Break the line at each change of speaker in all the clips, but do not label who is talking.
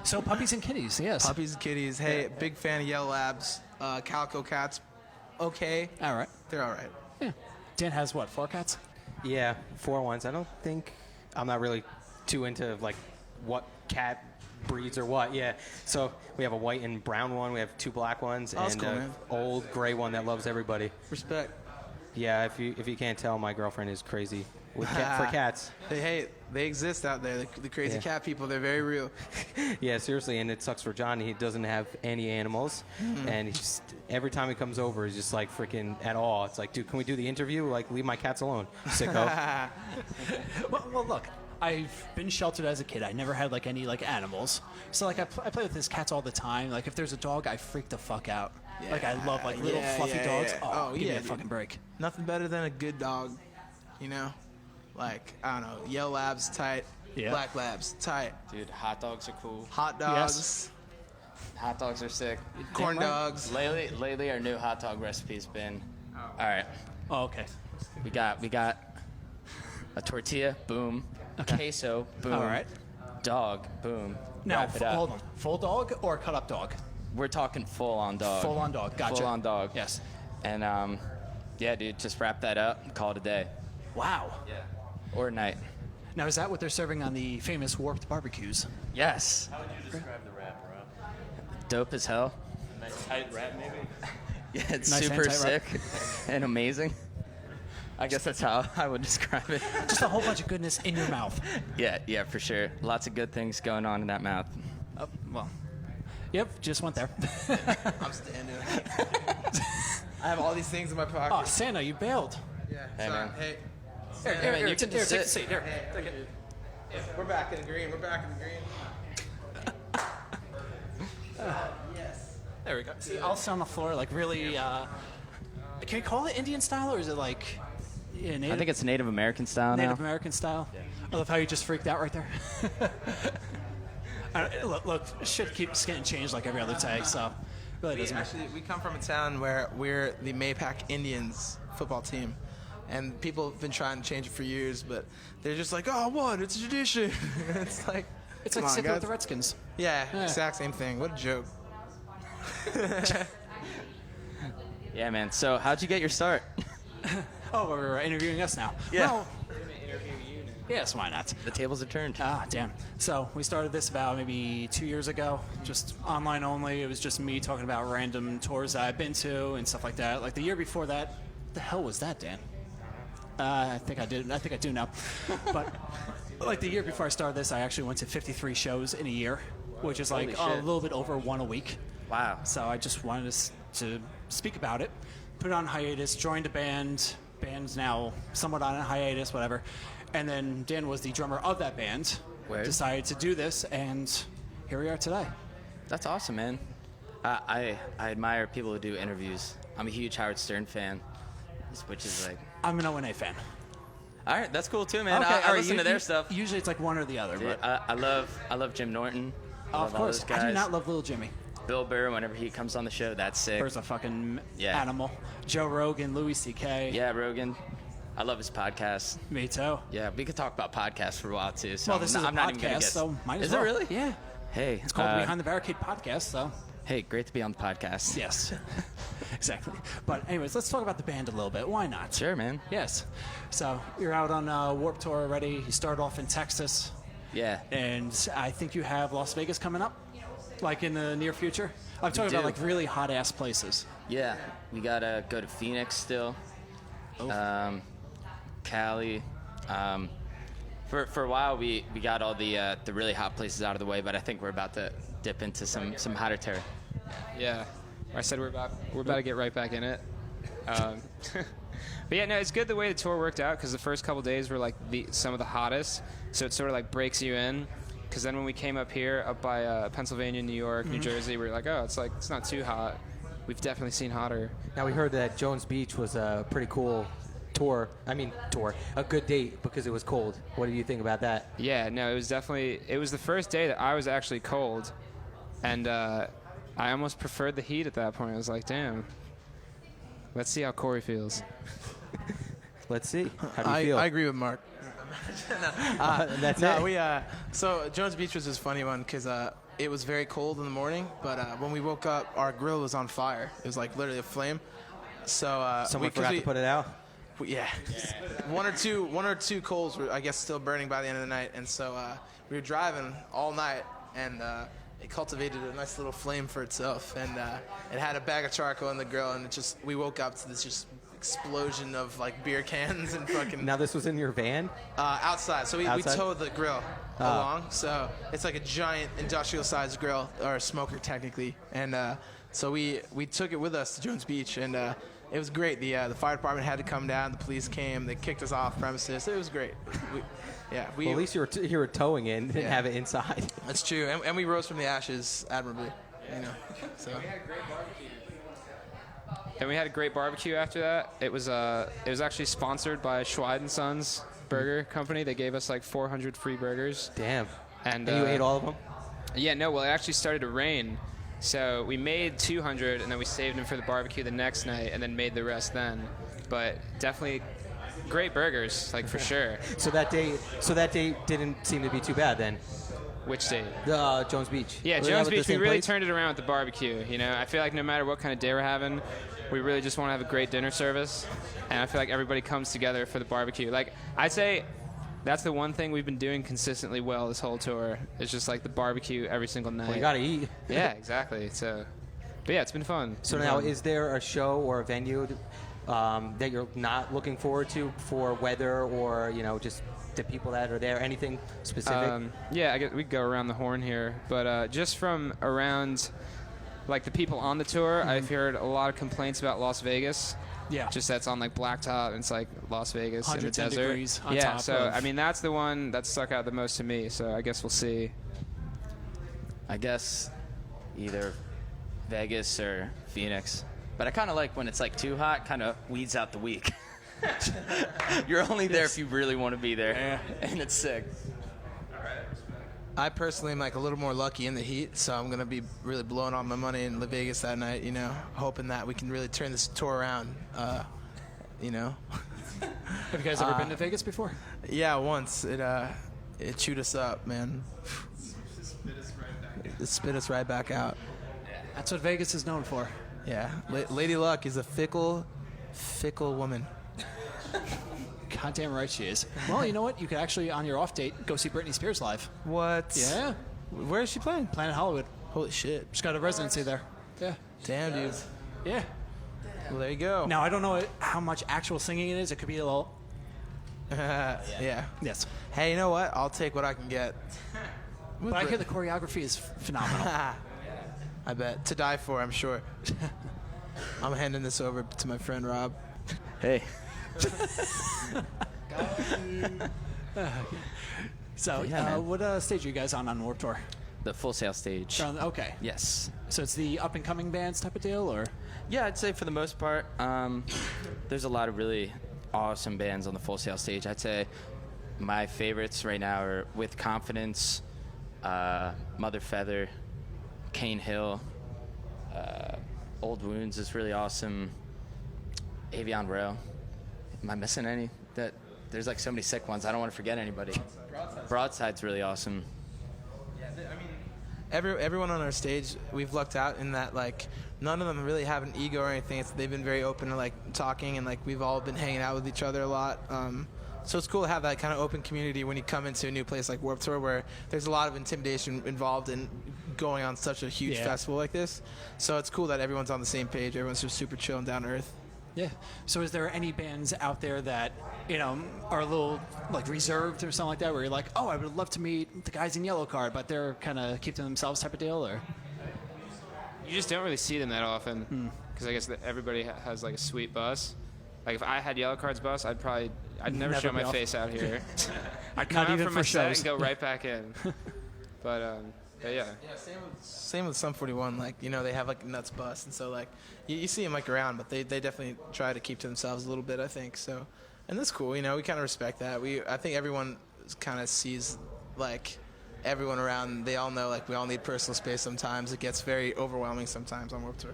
So puppies and kitties, yes.
Puppies and kitties. Hey, big fan of yellow labs. Calico cats, okay.
All right.
They're all right.
Yeah. Dan has what, 4 cats?
Yeah, 4 ones. I'm not really too into like what cat breeds or what. Yeah. So we have a white and brown one. We have 2 black ones,
that's
and
cool,
an
man.
old gray one that loves everybody.
Respect.
Yeah. If you can't tell, my girlfriend is crazy for cats.
They exist out there. The crazy cat people. They're very real.
Yeah, seriously, and it sucks for John. He doesn't have any animals, and he's every time he comes over, he's just like freaking at all. It's like, dude, can we do the interview? Like, leave my cats alone, sicko.
Well, look, I've been sheltered as a kid. I never had like any like animals, so like I play with his cats all the time. Like if there's a dog, I freak the fuck out.
Yeah.
Like I love like little fluffy dogs.
Yeah.
Oh, give me a
dude.
fucking break.
Nothing better than a good dog, you know? Like, I don't know, yellow labs, tight.
Yeah.
Black labs, tight.
Dude, hot dogs are cool.
Hot dogs.
Hot dogs are sick.
Corn dogs.
Lately, our new hot dog recipe's been, all right,
Oh, okay.
we got a tortilla, boom.
Okay.
Queso, boom.
All right.
Dog, boom.
Now,
Wrap it up.
hold on. Full dog or cut up dog?
We're talking full-on dog.
Full-on dog. Gotcha.
Full-on dog.
Yes.
And, yeah, dude, just wrap that up and call it a day.
Wow.
Yeah. Or a night.
Now, is that what they're serving on the famous Warped barbecues?
Yes.
How would you describe the wrap, bro?
Dope as hell.
Nice tight wrap, maybe?
Yeah, it's
Nice
super
anti-wrap.
sick and amazing. I guess that's how I would describe it.
Just a whole bunch of goodness in your mouth.
Yeah, for sure. Lots of good things going on in that mouth.
Oh, well. Yep, just went there.
I'm standing. I have all these things in my pocket.
Oh, Santa, you bailed.
Yeah.
Hey,
so,
man.
Hey.
Here,
you can just
take a
sit.
seat. Here.
Hey,
Take it.
we're back in the green. We're back in the green. Yes.
There we go. See, I'll sit on the floor, like really. Can we call it Indian style, or is it like Native?
I think it's Native American style now.
Native American style. I love how you just freaked out right there. Look, shit keeps getting changed like every other day, so it really doesn't matter.
We come from a town where we're the Mahopac Indians football team. And people have been trying to change it for years, but they're just like, oh, what? It's a tradition. It's like,
It's
come
like
on,
sticking with
guys.
the Redskins.
Yeah,
Yeah.
exact same thing. What a joke.
Yeah, man. So how'd you get your start?
Oh, we're interviewing us now.
Yeah.
Well, yes, why not?
The tables are turned.
Ah, damn. So we started this about maybe 2 years ago, just online only. It was just me talking about random tours that I've been to and stuff like that. Like the year before that, what the hell was that, Dan? I think I did. I think I do now. But like the year before I started this, I actually went to 53 shows in a year, which is like
Holy
a
shit.
little bit over one a week.
Wow.
So I just wanted to speak about it, put it on hiatus, joined a band. Band's now somewhat on a hiatus, whatever. And then Dan was the drummer of that band.
Word.
Decided to do this, and here we are today.
That's awesome, man. I admire people who do interviews. I'm a huge Howard Stern fan, which is like,
I'm an O&A fan.
all right, that's cool too, man.
Okay,
I
all right,
listen to their stuff.
Usually it's like one or the other.
Dude,
But
I love Jim Norton. I
of
love all
course,
those guys.
I do not love Little Jimmy.
Bill Burr, whenever he comes on the show, that's sick.
Burr's a fucking
Yeah.
animal. Joe Rogan, Louis C.K.
Yeah, Rogan. I love his podcast.
Me too.
Yeah, we could talk about podcasts for a while too. So
Well, this is a
I'm not even gonna
podcast,
guess.
so might as
Is
well.
it really?
Yeah.
Hey,
It's called Behind the Barricade Podcast, so.
Hey, great to be on the podcast.
Yes. Exactly. But anyways, let's talk about the band a little bit. Why not?
Sure, man.
Yes. So you're out on Warped Tour already. You started off in Texas,
Yeah.
and I think you have Las Vegas coming up, like in the near future. I'm talking about
do.
like really hot ass places.
Yeah, we gotta go to Phoenix still. Cali. For a while, we got all the really hot places out of the way, but I think we're about to dip into some hotter territory.
Yeah, I said we're about to get right back in it. But yeah, no, it's good the way the tour worked out because the first couple days were like some of the hottest, so it sort of like breaks you in. Because then when we came up here, up by Pennsylvania, New York, New Jersey, we were like, oh, it's not too hot. We've definitely seen hotter.
Now we heard that Jones Beach was a pretty cool tour. A good date because it was cold. What do you think about that?
Yeah, no, it was the first day that I was actually cold, and I almost preferred the heat at that point. I was like, damn, let's see how Corey feels.
Let's see. How do you feel?
I agree with Mark.
That's
No,
it.
we so Jones Beach was this funny one because it was very cold in the morning, but when we woke up, our grill was on fire. It was like literally a flame. So
Someone forgot to put it out.
Yeah. one or two coals were, I guess, still burning by the end of the night, and so we were driving all night, and it cultivated a nice little flame for itself, and it had a bag of charcoal in the grill, and we woke up to this just explosion of like beer cans and fucking.
Now this was in your van?
Outside. So we towed the grill along. So it's like a giant industrial-sized grill, or a smoker technically, and so we took it with us to Jones Beach, and it was great. The fire department had to come down. The police came. They kicked us off premises. It was great. Well,
at least you were towing it and didn't have it inside.
That's true, and we rose from the ashes admirably. So.
And we had a great barbecue after that. It was actually sponsored by Schweid & Sons Burger Company. They gave us like 400 free burgers.
Damn.
And
you ate all of them?
Yeah, no. Well, it actually started to rain, so we made 200, and then we saved them for the barbecue the next night, and then made the rest then. But definitely great burgers, like for sure.
So that day didn't seem to be too bad then.
Which day?
The Jones Beach.
Yeah,
Was
Jones
that
Beach.
the
We
same
really
place?
turned it around with the barbecue. I feel like no matter what kind of day we're having, we really just want to have a great dinner service, and I feel like everybody comes together for the barbecue. Like I'd say, that's the one thing we've been doing consistently well this whole tour. It's just like the barbecue every single night.
Well, you gotta eat.
Yeah, exactly. So, but yeah, it's been fun.
So now, is there a show or a venue that you're not looking forward to for weather or just the people that are there? Anything specific?
Yeah, I guess we could go around the horn here, but just from around, like the people on the tour, I've heard a lot of complaints about Las Vegas.
Yeah.
Just that's on like blacktop. It's like Las Vegas in the
110
desert.
degrees on
yeah.
top
So
of-
I mean, that's the one that stuck out the most to me. So I guess we'll see.
I guess either Vegas or Phoenix. But I kind of like when it's like too hot, kind of weeds out the week. You're only there if you really want to be there, and it's sick.
I personally am like a little more lucky in the heat, so I'm gonna be really blowing all my money in Vegas that night. Hoping that we can really turn this tour around.
Have you guys ever been to Vegas before?
Yeah, once it chewed us up, man. It spit us right back out.
That's what Vegas is known for.
Yeah, Lady Luck is a fickle woman.
Goddamn right she is. Well, you know what? You could actually, on your off date, go see Britney Spears live.
What?
Yeah.
Where is she playing?
Planet Hollywood.
Holy shit.
She's got a residency there. Yeah.
Damn, dude.
Yeah.
Well, there you go.
Now, I don't know how much actual singing it is. It could be a little...
Yeah.
Yes.
Hey, you know what? I'll take what I can get.
But I hear the choreography is phenomenal.
I bet. To die for, I'm sure. I'm handing this over to my friend Rob.
Hey.
So,
man.
what stage are you guys on Warped Tour?
The Full Sail stage.
Okay.
Yes.
So it's the up-and-coming bands type of deal, or?
Yeah, I'd say for the most part, there's a lot of really awesome bands on the Full Sail stage. I'd say my favorites right now are With Confidence, Mother Feather, Cane Hill, Old Wounds is really awesome, Avion Row. Am I missing any? There's like so many sick ones. I don't want to forget anybody. Broadside's really awesome.
Everyone on our stage, we've lucked out in that like none of them really have an ego or anything. They've been very open to like talking, and like we've all been hanging out with each other a lot. So it's cool to have that kind of open community when you come into a new place like Warped Tour, where there's a lot of intimidation involved in going on such a huge festival like this. So it's cool that everyone's on the same page. Everyone's just super chill and down to earth.
Yeah. So is there any bands out there that, are a little like reserved or something like that, where you're like, oh, I would love to meet the guys in Yellow Card, but they're kind of keep to themselves type of deal, or?
You just don't really see them that often because I guess that everybody has like a sweet bus. Like if I had Yellow Card's bus, I'd never show my face out here. I'd come out
even
from my
for
set
shows.
and go right back in. But yeah.
Yeah, same with Sum 41. Like, they have like a nuts bus, and so like you see them like around, but they definitely try to keep to themselves a little bit, I think. So, and that's cool. We kind of respect that. I think everyone kind of sees like everyone around. They all know like we all need personal space sometimes. It gets very overwhelming sometimes on Warped Tour.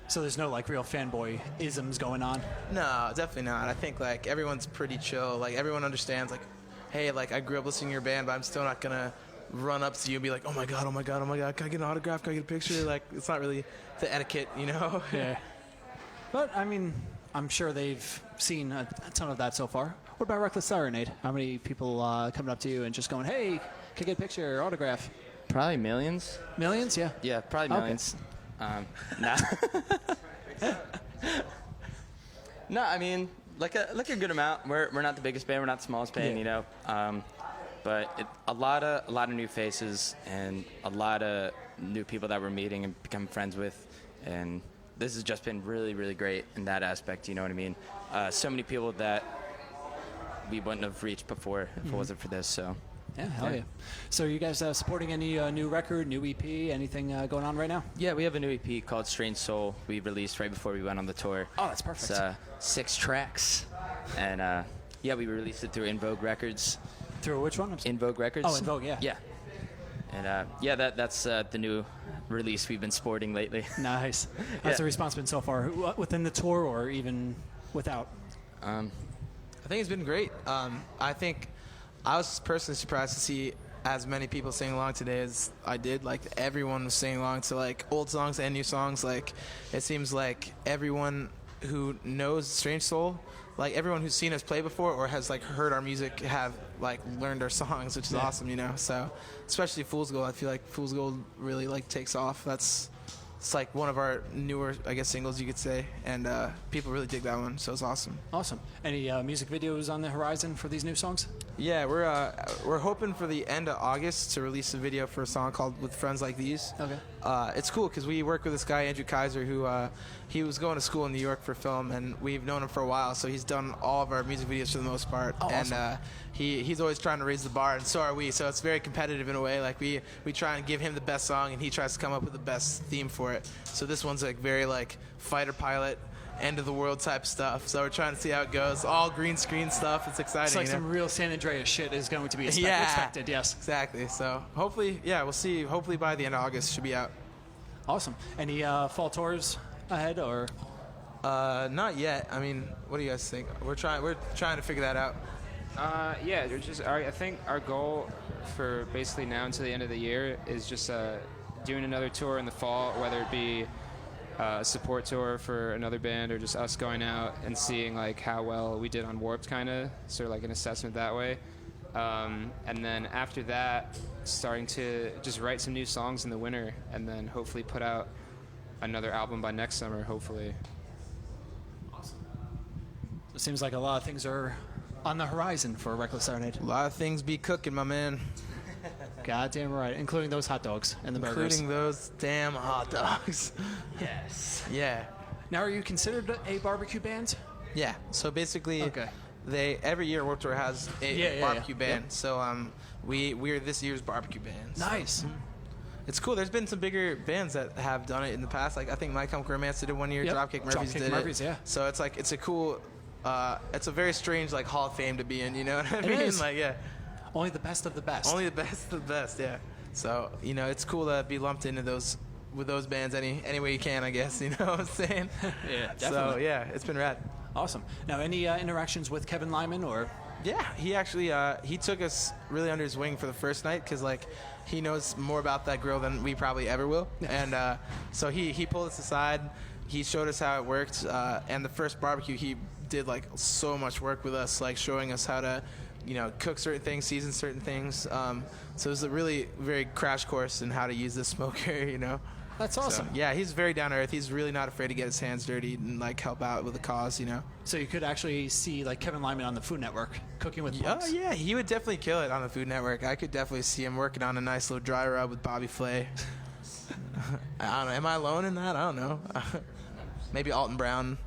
So there's no like real fanboy isms going on.
No, definitely not. I think like everyone's pretty chill. Like everyone understands like, hey, like I grew up listening to your band, but I'm still not gonna run up to you and be like, oh my god, can I get an autograph? Can I get a picture? Like, it's not really the etiquette, you know?
Yeah. But, I mean, I'm sure they've seen a ton of that so far. What about Reckless Serenade? How many people coming up to you and just going, hey, can I get a picture or autograph?
Probably millions.
Millions? Yeah.
Yeah, probably millions. Nah. No, I mean, like a good amount. We're not the biggest band. We're not the smallest band, you know. But a lot of new faces and a lot of new people that we're meeting and becoming friends with, and this has just been really, really great in that aspect. You know what I mean? So many people that we wouldn't have reached before if it wasn't for this. So.
Yeah, hell yeah. So are you guys supporting any new record, new EP, anything going on right now?
Yeah, we have a new EP called Strange Soul we released right before we went on the tour.
Oh, that's perfect.
It's 6 tracks. And yeah, we released it through In Vogue Records.
Through which one?
In Vogue Records.
Oh, In Vogue, yeah.
Yeah. And yeah, that's the new release we've been sporting lately.
Nice. How's the response been so far, within the tour or even without?
I think it's been great. I think I was personally surprised to see as many people sing along today as I did. Like, everyone was singing along to, like, old songs and new songs. Like, it seems like everyone who knows Strange Soul, like, everyone who's seen us play before or has, like, heard our music have, like, learned our songs, which is awesome, you know? So, especially Fool's Gold. I feel like Fool's Gold really, like, takes off. It's like one of our newer, I guess, singles, you could say, and people really dig that one, so it's awesome.
Awesome. Any music videos on the horizon for these new songs?
Yeah, we're hoping for the end of August to release a video for a song called "With Friends Like These."
Okay.
It's cool because we work with this guy Andrew Kaiser who he was going to school in New York for film, and we've known him for a while. So he's done all of our music videos for the most part,
awesome.
And he's always trying to raise the bar, and so are we. So it's very competitive in a way. Like we try and give him the best song, and he tries to come up with the best theme for it. So this one's like very like fighter pilot, end of the world type stuff. So we're trying to see how it goes. All green screen stuff. It's exciting.
It's like
you know?
some real San Andreas shit is going to be expected. Yes.
Exactly. So hopefully, yeah, we'll see. Hopefully by the end of August, should be out.
Awesome. Any fall tours ahead or?
Not yet. I mean, what do you guys think? We're trying to figure that out.
Yeah, I think our goal for basically now until the end of the year is just doing another tour in the fall, whether it be a support tour for another band or just us going out and seeing like how well we did on Warped, kind of sort of like an assessment that way. And then after that, starting to just write some new songs in the winter, and then hopefully put out another album by next summer, hopefully.
It seems like a lot of things are on the horizon for Reckless Serenade.
A lot of things be cooking, my man.
Goddamn right, including those hot dogs and the burgers.
Including those damn hot dogs.
Yes.
Yeah.
Now, are you considered a barbecue band?
Yeah. So basically,
Okay.
every year Warped Tour has a barbecue band.
Yep.
So we're this year's barbecue band. So.
Nice.
It's cool. There's been some bigger bands that have done it in the past. Like I think My Chemical Romance did it one year.
Yep.
Dropkick Murphys did
Murphys,
it.
yeah.
So it's like it's a cool. It's a very strange like Hall of Fame to be in. You know what I
It
mean?
is.
Like yeah.
Only the best of the best.
Only the best of the best, yeah. So, you know, it's cool to be lumped into those with those bands any way you can, I guess, you know what I'm saying?
Yeah,
So,
definitely.
yeah, it's been rad.
Awesome. Now, any interactions with Kevin Lyman or?
Yeah, he actually he took us really under his wing for the first night because, like, he knows more about that grill than we probably ever will. And so he pulled us aside. He showed us how it worked. And the first barbecue, he did, like, so much work with us, like, showing us how to, you know, cook certain things, season certain things. So it was a really very crash course in how to use the smoker, you know.
That's awesome.
So, yeah, he's very down to earth. He's really not afraid to get his hands dirty and like help out with the cause, you know.
So you could actually see like Kevin Lyman on the Food Network cooking with
Oh
punks.
yeah, he would definitely kill it on the Food Network. I could definitely see him working on a nice little dry rub with Bobby Flay. I don't know. Am I alone in that? I don't know. Maybe Alton Brown.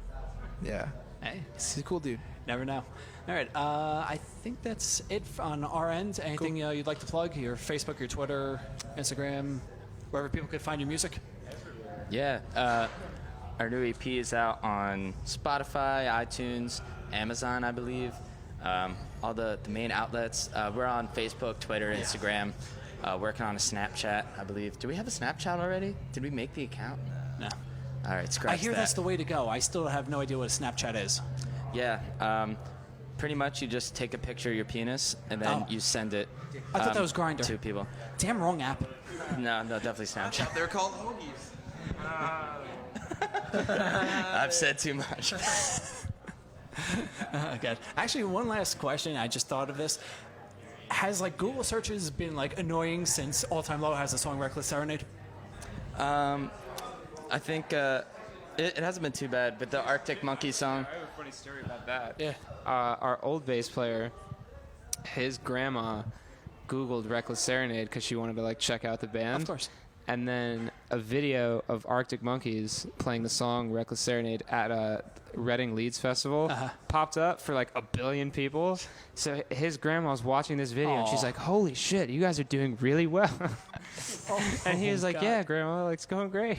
Yeah.
Hey,
He's a cool dude.
never know. All right, I think that's it on our end. Anything you'd like to plug? Your Facebook, your Twitter, Instagram, wherever people could find your music?
Yeah, our new EP is out on Spotify, iTunes, Amazon, I believe. All the main outlets. We're on Facebook, Twitter, Instagram. Working on a Snapchat, I believe. Do we have a Snapchat already? Did we make the account?
No.
All right, scratch
I hear
that.
that's the way to go. I still have no idea what a Snapchat is.
Yeah, Pretty much, you just take a picture of your penis and then you send it.
I thought that was Grindr.
To people.
Damn, wrong app.
No, definitely Snapchat.
They're called hoagies.
I've said too much.
Okay. Actually, one last question. I just thought of this. Has like Google searches been like annoying since All Time Low has the song Reckless Serenade?
I think it hasn't been too bad, but the Arctic Monkeys song.
I have a funny story about that.
Yeah.
Our old bass player, his grandma Googled Reckless Serenade because she wanted to like check out the band.
Of course.
And then a video of Arctic Monkeys playing the song Reckless Serenade at a Reading Leeds Festival popped up for like 1 billion people. So his grandma's watching this video and she's like, holy shit, you guys are doing really well. And he was like, yeah, grandma, like, it's going great.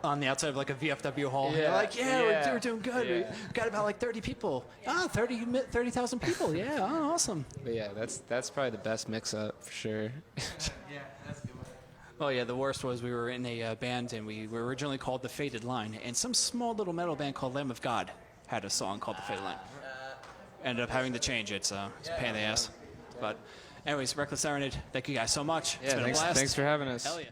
On the outside of like a VFW hall.
Yeah.
They're like,
Yeah.
we're doing good.
Yeah.
We got about like 30 people. 30,000 people. Yeah, oh, awesome.
But yeah, that's probably the best mix-up for sure.
Oh yeah, the worst was we were in a band and we were originally called The Faded Line, and some small little metal band called Lamb of God had a song called The Faded Line. Ended up having to change it, so it's a pain in the ass. But anyways, Reckless Serenade, thank you guys so much. It's been a blast.
Thanks for having us.
Hell yeah.